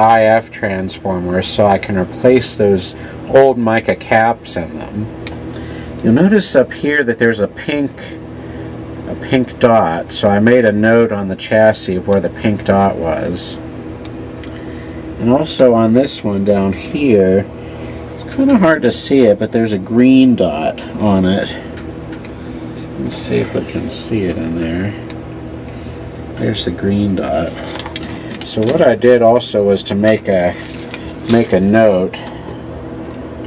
IF transformers so I can replace those old mica caps in them. You'll notice up here that there's a pink dot, so I made a note on the chassis of where the pink dot was. And also on this one down here, it's kind of hard to see it, but there's a green dot on it. Let's see if I can see it in there. There's the green dot. So what I did also was to make a note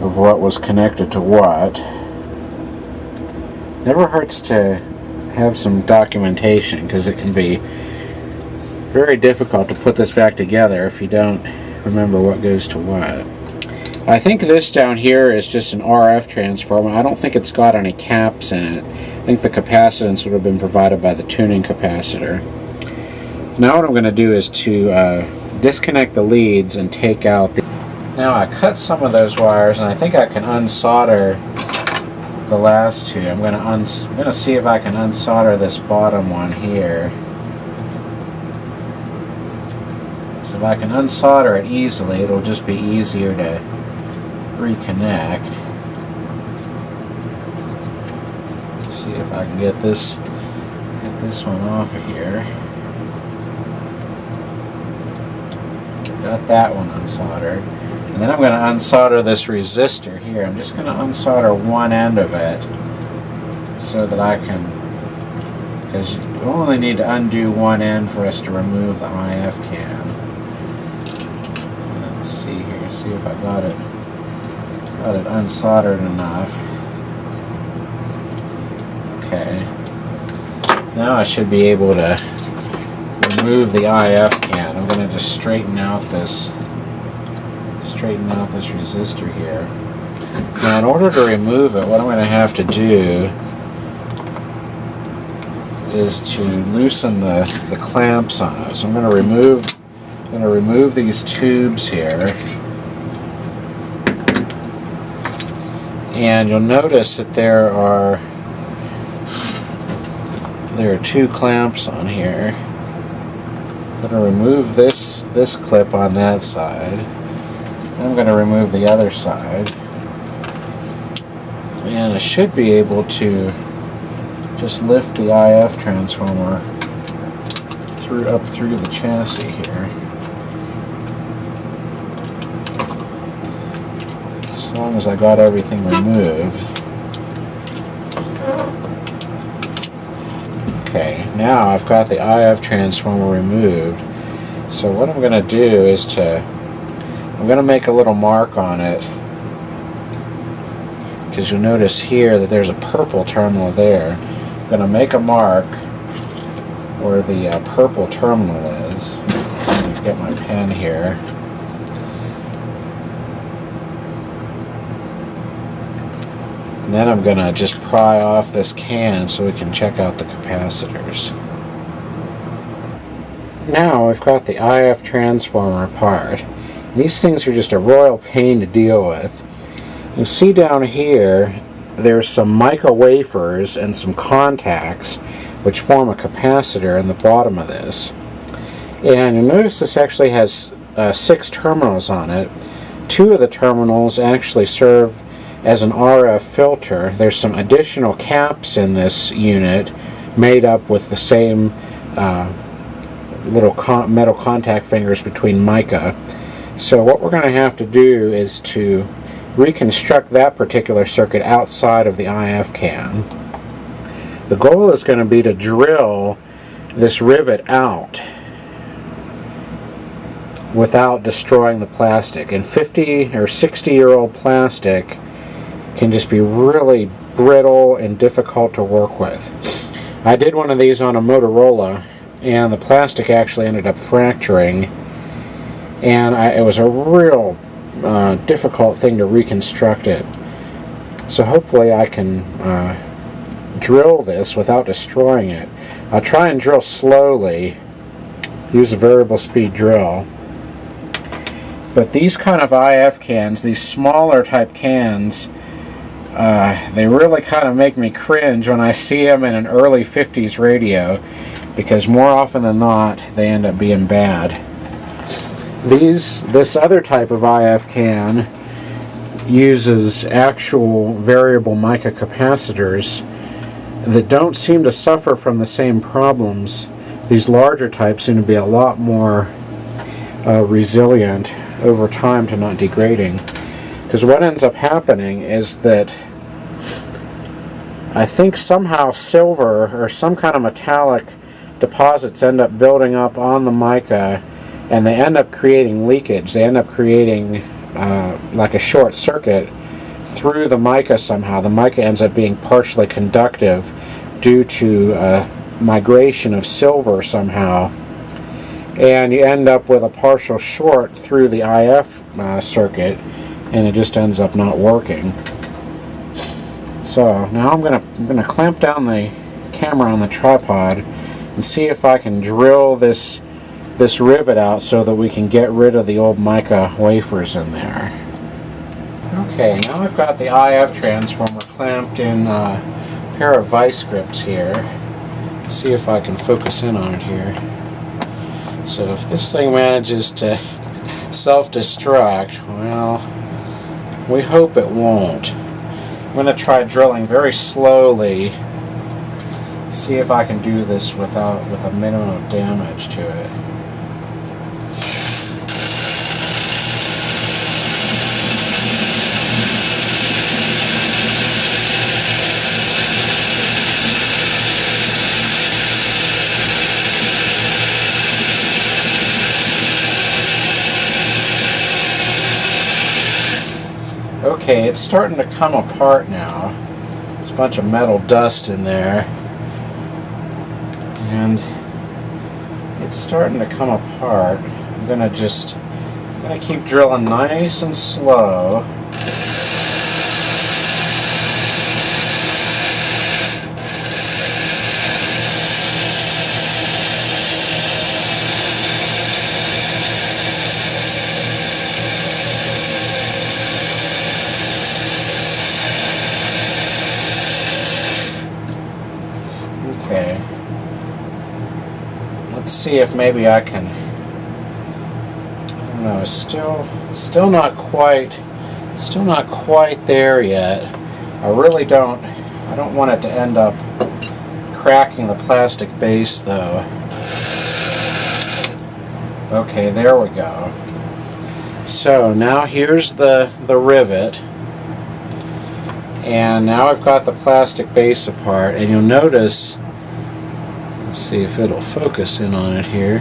of what was connected to what. Never hurts to have some documentation, because it can be very difficult to put this back together if you don't remember what goes to what. I think this down here is just an RF transformer. I don't think it's got any caps in it. I think the capacitance would have been provided by the tuning capacitor. Now what I'm going to do is to disconnect the leads and take out the... Now I cut some of those wires, and I think I can unsolder the last two. I'm going to see if I can unsolder this bottom one here. So if I can unsolder it easily, it'll just be easier to reconnect. Let's see if I can get this one off of here. Got that one unsoldered. And then I'm going to unsolder this resistor here. I'm just going to unsolder one end of it so that I can, because you only need to undo one end for us to remove the IF can. Let's see here, see if I got it unsoldered enough. Okay. Now I should be able to remove the IF can. I'm going to just straighten out this resistor here. Now in order to remove it, what I'm going to have to do is to loosen the clamps on it. So I'm going to remove these tubes here. And you'll notice that there are two clamps on here. I'm going to remove this clip on that side. I'm going to remove the other side. And I should be able to just lift the IF transformer up through the chassis here. As long as I got everything removed. Okay, now I've got the IF transformer removed. So what I'm going to do is I'm going to make a little mark on it, because you'll notice here that there's a purple terminal there. I'm going to make a mark where the purple terminal is. Let me get my pen here. And then I'm going to just pry off this can so we can check out the capacitors. Now we've got the IF transformer apart. These things are just a royal pain to deal with. You see down here there's some mica wafers and some contacts which form a capacitor in the bottom of this. And you'll notice this actually has 6 terminals on it. 2 of the terminals actually serve as an RF filter. There's some additional caps in this unit made up with the same little metal contact fingers between mica. So what we're going to have to do is to reconstruct that particular circuit outside of the IF can. The goal is going to be to drill this rivet out without destroying the plastic. And 50 or 60-year-old plastic can just be really brittle and difficult to work with. I did one of these on a Motorola, and the plastic actually ended up fracturing, and it was a real difficult thing to reconstruct it. So hopefully I can drill this without destroying it. I'll try and drill slowly, use a variable speed drill. But these kind of IF cans, these smaller type cans, they really kind of make me cringe when I see them in an early 50s radio, because more often than not they end up being bad. This other type of IF can uses actual variable mica capacitors that don't seem to suffer from the same problems. These larger types seem to be a lot more resilient over time to not degrading. Because what ends up happening is that I think somehow silver or some kind of metallic deposits end up building up on the mica, and they end up creating leakage. They end up creating like a short circuit through the mica somehow. The mica ends up being partially conductive due to migration of silver somehow, and you end up with a partial short through the IF circuit, and it just ends up not working. So now I'm gonna clamp down the camera on the tripod and see if I can drill this rivet out so that we can get rid of the old mica wafers in there. Okay, now I've got the IF transformer clamped in a pair of vice grips here. Let's see if I can focus in on it here. So if this thing manages to self-destruct, well, we hope it won't. I'm going to try drilling very slowly, see if I can do this with a minimum of damage to it. Okay, it's starting to come apart now. There's a bunch of metal dust in there, and it's starting to come apart. I'm gonna keep drilling nice and slow. Okay. Let's see if maybe I can. I don't know. It's still not quite there yet. I don't want it to end up cracking the plastic base though. Okay, there we go. So now here's the rivet. And now I've got the plastic base apart, and you'll notice, let's see if it'll focus in on it here,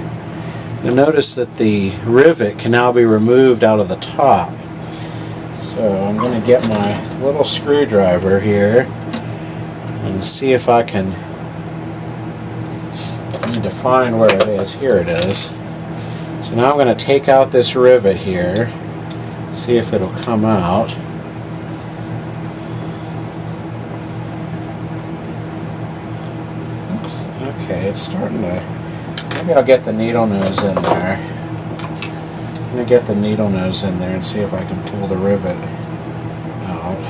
you'll notice that the rivet can now be removed out of the top. So I'm going to get my little screwdriver here and see if I can, I need to find where it is. Here it is. So now I'm going to take out this rivet here, see if it'll come out. Okay, it's starting to, maybe I'll get the needle nose in there. I'm going to get the needle nose in there and see if I can pull the rivet out.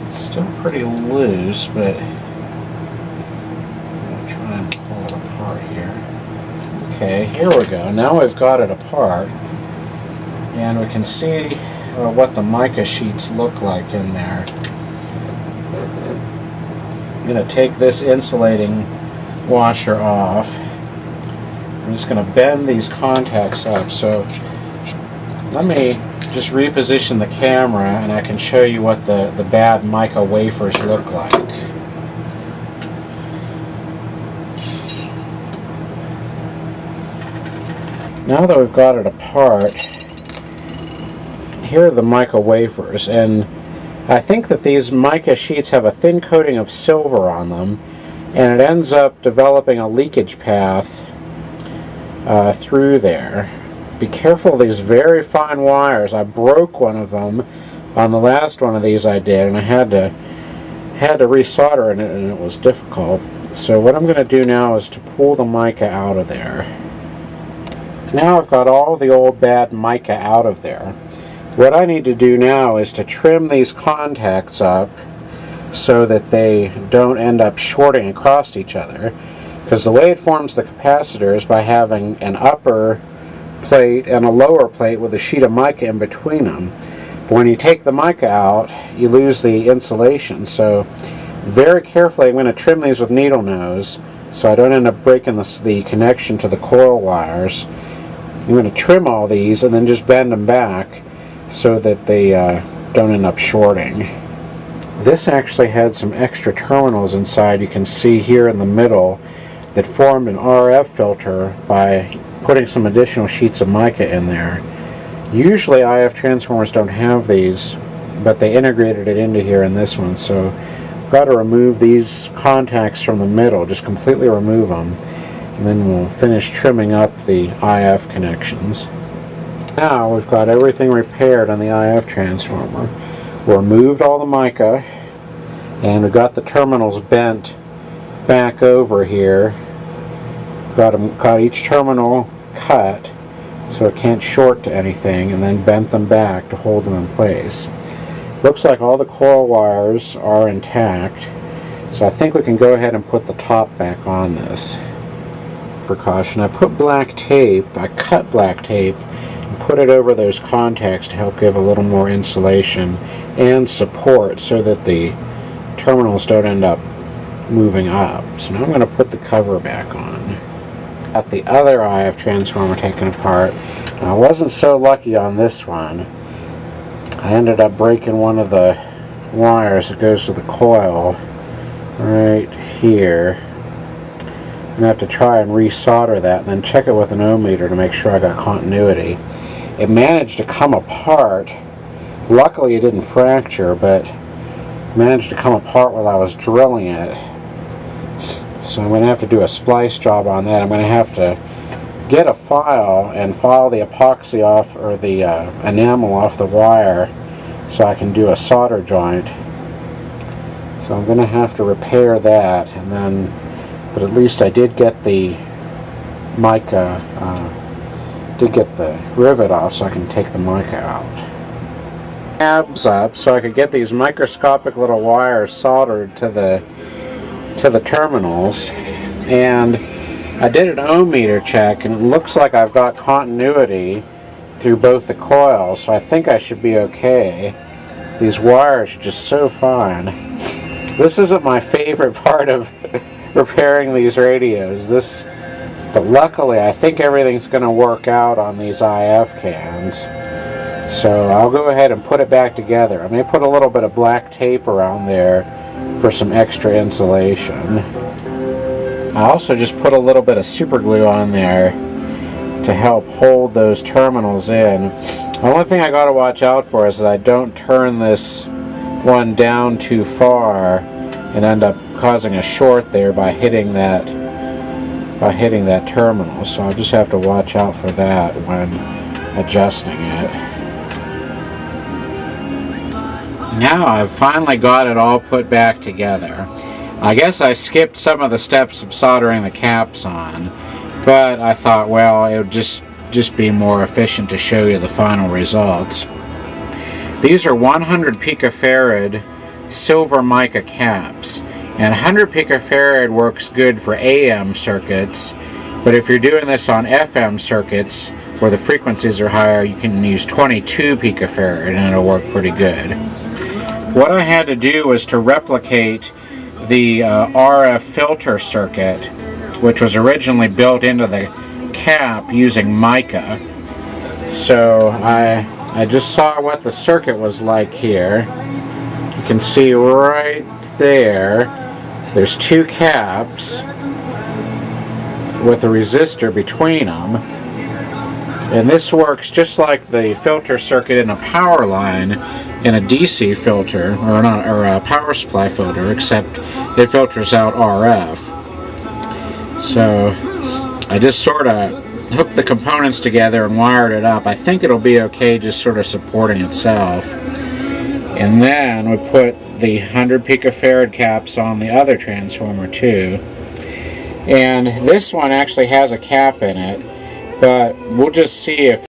It's still pretty loose, but I'm going to try and pull it apart here. Okay, here we go. Now we've got it apart, and we can see what the mica sheets look like in there. I'm going to take this insulating washer off. I'm just going to bend these contacts up. So let me just reposition the camera and I can show you what the bad mica wafers look like. Now that we've got it apart, here are the mica wafers, and I think that these mica sheets have a thin coating of silver on them, and it ends up developing a leakage path through there. Be careful of these very fine wires. I broke one of them on the last one of these I did, and I had to resolder in it, and it was difficult. So what I'm going to do now is to pull the mica out of there. Now I've got all the old bad mica out of there. What I need to do now is to trim these contacts up so that they don't end up shorting across each other. Because the way it forms the capacitor is by having an upper plate and a lower plate with a sheet of mica in between them. But when you take the mica out, you lose the insulation. So very carefully, I'm going to trim these with needle nose so I don't end up breaking the connection to the coil wires. I'm going to trim all these and then just bend them back so that they don't end up shorting. This actually had some extra terminals inside, you can see here in the middle, that formed an RF filter by putting some additional sheets of mica in there. Usually IF transformers don't have these, but they integrated it into here in this one, so I've got to remove these contacts from the middle, just completely remove them, and then we'll finish trimming up the IF connections. Now we've got everything repaired on the IF transformer. We removed all the mica, and we've got the terminals bent back over here. Got each terminal cut so it can't short to anything, and then bent them back to hold them in place. Looks like all the coil wires are intact, so I think we can go ahead and put the top back on this. Precaution, I put black tape, I cut black tape and put it over those contacts to help give a little more insulation and support so that the terminals don't end up moving up. So now I'm going to put the cover back on. Got the other IF transformer taken apart. Now, I wasn't so lucky on this one. I ended up breaking one of the wires that goes to the coil right here. I'm going to have to try and resolder that and then check it with an ohm meter to make sure I got continuity. It managed to come apart. Luckily it didn't fracture, but it managed to come apart while I was drilling it. So I'm going to have to do a splice job on that. I'm going to have to get a file and file the epoxy off, or the enamel off the wire, so I can do a solder joint. So I'm going to have to repair that, and then, but at least I did get the mica, did get the rivet off so I can take the mica out. Tabs up so I could get these microscopic little wires soldered to the terminals, and I did an ohm meter check and it looks like I've got continuity through both the coils, so I think I should be okay. These wires are just so fine. This isn't my favorite part of repairing these radios, but luckily I think everything's going to work out on these IF cans. So I'll go ahead and put it back together. I may put a little bit of black tape around there for some extra insulation. I also just put a little bit of super glue on there to help hold those terminals in. The only thing I got to watch out for is that I don't turn this one down too far and end up causing a short there by hitting that terminal. So I'll just have to watch out for that when adjusting it. Now I've finally got it all put back together. I guess I skipped some of the steps of soldering the caps on, but I thought, well, it would just be more efficient to show you the final results. These are 100 picofarad silver mica caps, and 100 picofarad works good for AM circuits, but if you're doing this on FM circuits where the frequencies are higher, you can use 22 picofarad and it'll work pretty good. What I had to do was to replicate the RF filter circuit, which was originally built into the cap using mica. So I just saw what the circuit was like here. You can see right there, there's two caps with a resistor between them. And this works just like the filter circuit in a power line in a DC filter, or a power supply filter, except it filters out RF. So I just sort of hooked the components together and wired it up. I think it'll be okay just sort of supporting itself. And then we put the 100 picofarad caps on the other transformer too. And this one actually has a cap in it, but we'll just see if